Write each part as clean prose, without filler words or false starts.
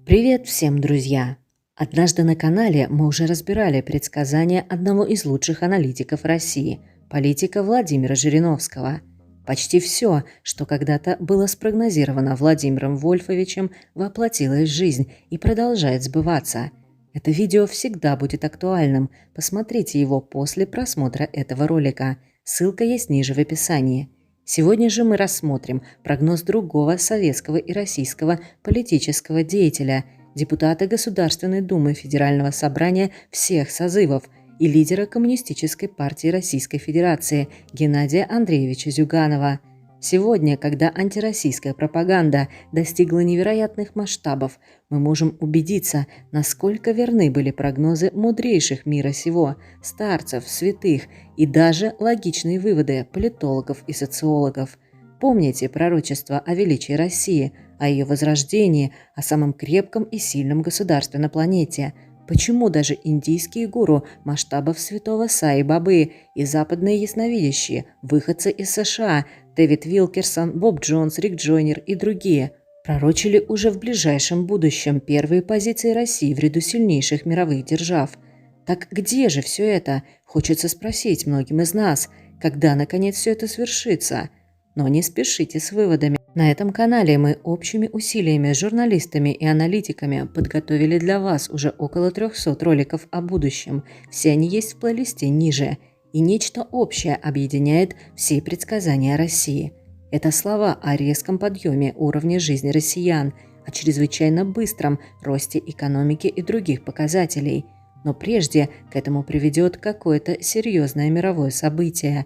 Привет всем, друзья! Однажды на канале мы уже разбирали предсказания одного из лучших аналитиков России, политика Владимира Жириновского. Почти все, что когда-то было спрогнозировано Владимиром Вольфовичем, воплотилось в жизнь и продолжает сбываться. Это видео всегда будет актуальным, посмотрите его после просмотра этого ролика. Ссылка есть ниже в описании. Сегодня же мы рассмотрим прогноз другого советского и российского политического деятеля, депутата Государственной Думы Федерального собрания всех созывов и лидера Коммунистической партии Российской Федерации Геннадия Андреевича Зюганова. Сегодня, когда антироссийская пропаганда достигла невероятных масштабов, мы можем убедиться, насколько верны были прогнозы мудрейших мира сего, старцев, святых и даже логичные выводы политологов и социологов. Помните пророчество о величии России, о ее возрождении, о самом крепком и сильном государстве на планете. Почему даже индийские гуру масштабов святого Саи Бабы и западные ясновидящие, выходцы из США, Дэвид Вилкерсон, Боб Джонс, Рик Джойнер и другие, пророчили уже в ближайшем будущем первые позиции России в ряду сильнейших мировых держав? Так где же все это? Хочется спросить многим из нас, когда наконец все это свершится? Но не спешите с выводами. На этом канале мы общими усилиями с журналистами и аналитиками подготовили для вас уже около 300 роликов о будущем. Все они есть в плейлисте ниже. И нечто общее объединяет все предсказания России. Это слова о резком подъеме уровня жизни россиян, о чрезвычайно быстром росте экономики и других показателей. Но прежде к этому приведет какое-то серьезное мировое событие.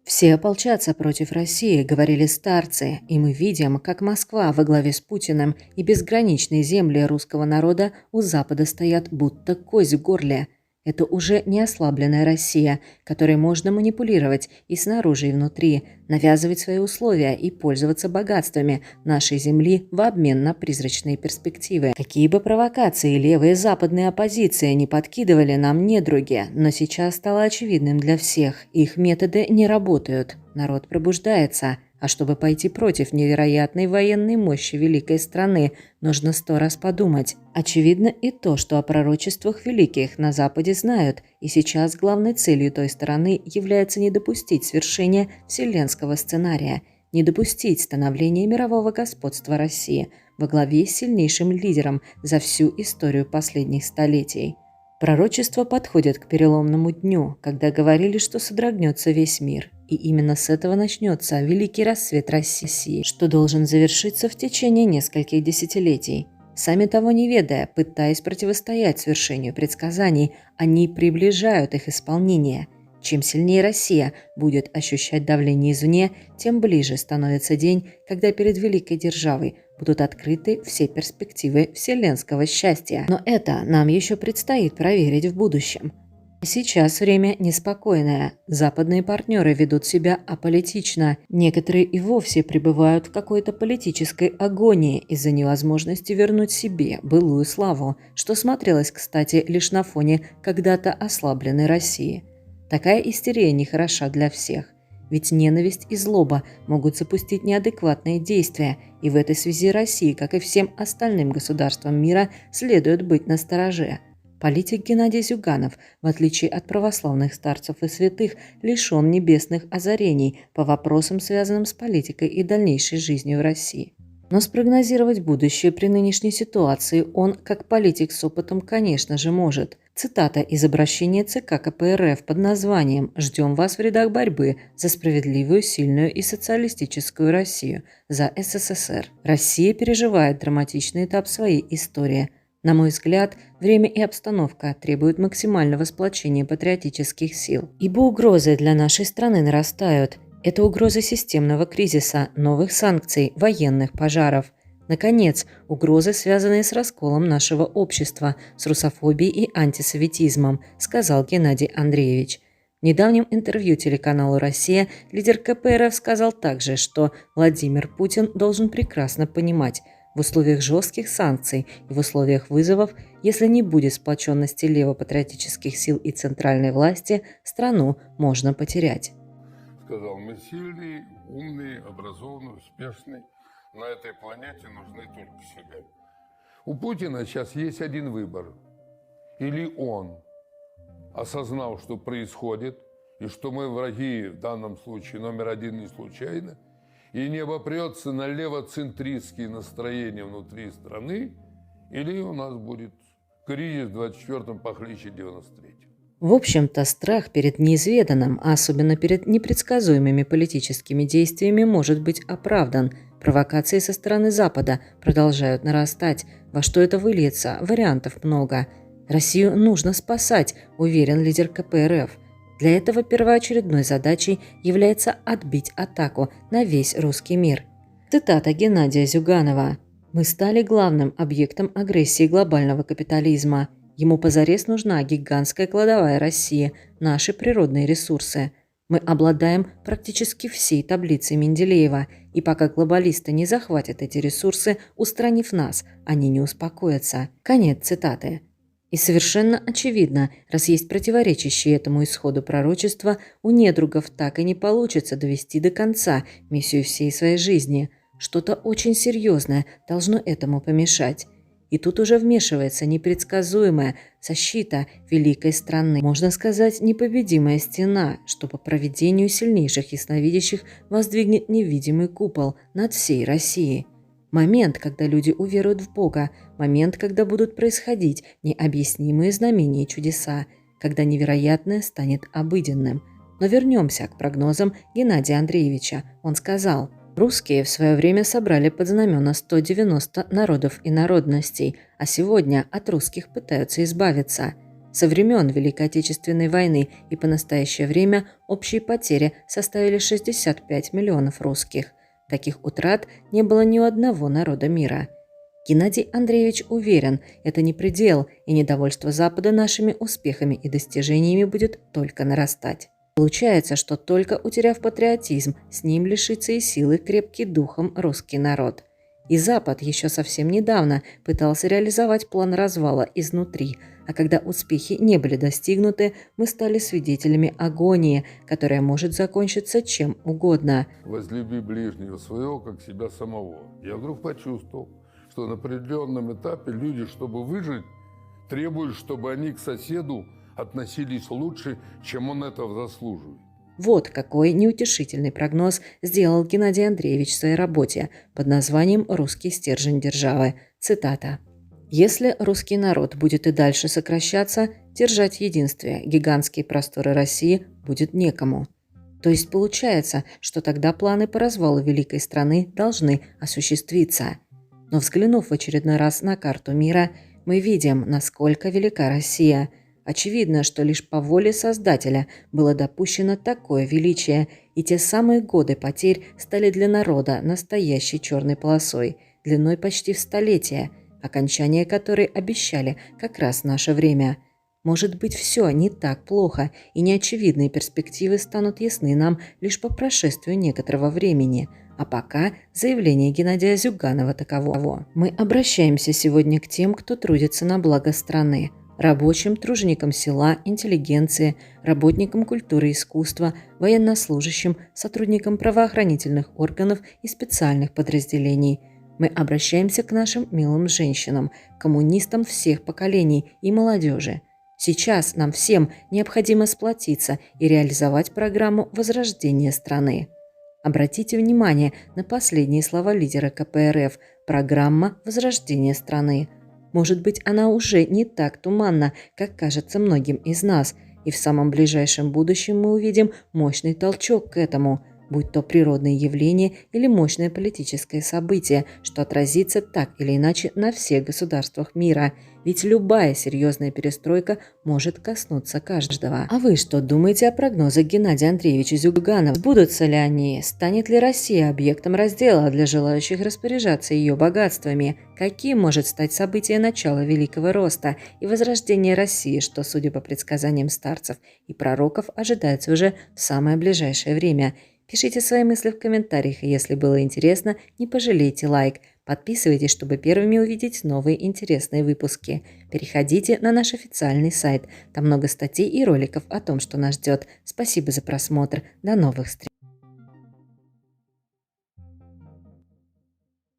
«Все ополчатся против России», — говорили старцы, и мы видим, как Москва во главе с Путиным и безграничные земли русского народа у Запада стоят будто кость в горле. Это уже не ослабленная Россия, которой можно манипулировать и снаружи, и внутри, навязывать свои условия и пользоваться богатствами нашей земли в обмен на призрачные перспективы. Какие бы провокации левые и западные оппозиции не подкидывали нам недруги, но сейчас стало очевидным для всех, их методы не работают. Народ пробуждается. А чтобы пойти против невероятной военной мощи великой страны, нужно 100 раз подумать. Очевидно и то, что о пророчествах великих на Западе знают, и сейчас главной целью той стороны является не допустить свершения вселенского сценария, не допустить становления мирового господства России во главе с сильнейшим лидером за всю историю последних столетий. Пророчества подходят к переломному дню, когда говорили, что содрогнется весь мир. И именно с этого начнется великий расцвет России, что должен завершиться в течение нескольких десятилетий. Сами того не ведая, пытаясь противостоять свершению предсказаний, они приближают их исполнение. Чем сильнее Россия будет ощущать давление извне, тем ближе становится день, когда перед великой державой будут открыты все перспективы вселенского счастья. Но это нам еще предстоит проверить в будущем. Сейчас время неспокойное. Западные партнеры ведут себя аполитично. Некоторые и вовсе пребывают в какой-то политической агонии из-за невозможности вернуть себе былую славу, что смотрелось, кстати, лишь на фоне когда-то ослабленной России. Такая истерия нехороша для всех. Ведь ненависть и злоба могут запустить неадекватные действия, и в этой связи России, как и всем остальным государствам мира, следует быть настороже. Политик Геннадий Зюганов, в отличие от православных старцев и святых, лишен небесных озарений по вопросам, связанным с политикой и дальнейшей жизнью в России. Но спрогнозировать будущее при нынешней ситуации он, как политик с опытом, конечно же, может. Цитата из обращения ЦК КПРФ под названием «Ждем вас в рядах борьбы за справедливую, сильную и социалистическую Россию, за СССР». Россия переживает драматичный этап своей истории. На мой взгляд, время и обстановка требуют максимального сплочения патриотических сил. Ибо угрозы для нашей страны нарастают. Это угрозы системного кризиса, новых санкций, военных пожаров. Наконец, угрозы, связанные с расколом нашего общества, с русофобией и антисоветизмом, сказал Геннадий Андреевич. В недавнем интервью телеканалу «Россия» лидер КПРФ сказал также, что Владимир Путин должен прекрасно понимать, в условиях жестких санкций и в условиях вызовов, если не будет сплоченности левопатриотических сил и центральной власти, страну можно потерять. Сказал, мы сильные, умные, образованные, успешные. На этой планете нужны только себе. У Путина сейчас есть один выбор. Или он, осознав, что происходит, и что мы враги в данном случае номер один не случайно, и не обопрется на левоцентристские настроения внутри страны, или у нас будет кризис в 24-м похлеще 93-го. В общем-то, страх перед неизведанным, а особенно перед непредсказуемыми политическими действиями, может быть оправдан. Провокации со стороны Запада продолжают нарастать. Во что это выльется? Вариантов много. Россию нужно спасать, уверен лидер КПРФ. Для этого первоочередной задачей является отбить атаку на весь русский мир. Цитата Геннадия Зюганова. «Мы стали главным объектом агрессии глобального капитализма. Ему позарез нужна гигантская кладовая России, наши природные ресурсы. Мы обладаем практически всей таблицей Менделеева, и пока глобалисты не захватят эти ресурсы, устранив нас, они не успокоятся». Конец цитаты. И совершенно очевидно, раз есть противоречащие этому исходу пророчества, у недругов так и не получится довести до конца миссию всей своей жизни. Что-то очень серьезное должно этому помешать. И тут уже вмешивается непредсказуемая защита великой страны, можно сказать, непобедимая стена, что по провидению сильнейших ясновидящих воздвигнет невидимый купол над всей Россией. Момент, когда люди уверуют в Бога, момент, когда будут происходить необъяснимые знамения и чудеса, когда невероятное станет обыденным. Но вернемся к прогнозам Геннадия Андреевича. Он сказал: «Русские в свое время собрали под знамена 190 народов и народностей, а сегодня от русских пытаются избавиться. Со времен Великой Отечественной войны и по настоящее время общие потери составили 65 миллионов русских. Таких утрат не было ни у одного народа мира». Геннадий Андреевич уверен, это не предел, и недовольство Запада нашими успехами и достижениями будет только нарастать. Получается, что только утеряв патриотизм, с ним лишится и силы крепкий духом русский народ. И Запад еще совсем недавно пытался реализовать план развала изнутри, а когда успехи не были достигнуты, мы стали свидетелями агонии, которая может закончиться чем угодно. «Возлюби ближнего своего, как себя самого». Я вдруг почувствовал, что на определенном этапе люди, чтобы выжить, требуют, чтобы они к соседу относились лучше, чем он этого заслуживает. Вот какой неутешительный прогноз сделал Геннадий Андреевич в своей работе под названием «Русский стержень державы». Цитата. «Если русский народ будет и дальше сокращаться, держать в единстве гигантские просторы России будет некому». То есть получается, что тогда планы по развалу великой страны должны осуществиться. Но взглянув в очередной раз на карту мира, мы видим, насколько велика Россия. Очевидно, что лишь по воле Создателя было допущено такое величие, и те самые годы потерь стали для народа настоящей черной полосой, длиной почти в столетие, окончание которой обещали как раз в наше время. Может быть, все не так плохо, и неочевидные перспективы станут ясны нам лишь по прошествию некоторого времени. А пока заявление Геннадия Зюганова таково. Мы обращаемся сегодня к тем, кто трудится на благо страны. Рабочим, труженикам села, интеллигенции, работникам культуры и искусства, военнослужащим, сотрудникам правоохранительных органов и специальных подразделений. Мы обращаемся к нашим милым женщинам, коммунистам всех поколений и молодежи. Сейчас нам всем необходимо сплотиться и реализовать программу возрождения страны. Обратите внимание на последние слова лидера КПРФ «Программа возрождения страны». Может быть, она уже не так туманна, как кажется многим из нас, и в самом ближайшем будущем мы увидим мощный толчок к этому, будь то природные явления или мощное политическое событие, что отразится так или иначе на всех государствах мира. Ведь любая серьезная перестройка может коснуться каждого. А вы что думаете о прогнозах Геннадия Андреевича Зюганова? Сбудутся ли они? Станет ли Россия объектом раздела для желающих распоряжаться ее богатствами? Каким может стать событие начала великого роста и возрождения России, что, судя по предсказаниям старцев и пророков, ожидается уже в самое ближайшее время? Пишите свои мысли в комментариях, и если было интересно, не пожалейте лайк. Подписывайтесь, чтобы первыми увидеть новые интересные выпуски. Переходите на наш официальный сайт. Там много статей и роликов о том, что нас ждет. Спасибо за просмотр. До новых встреч.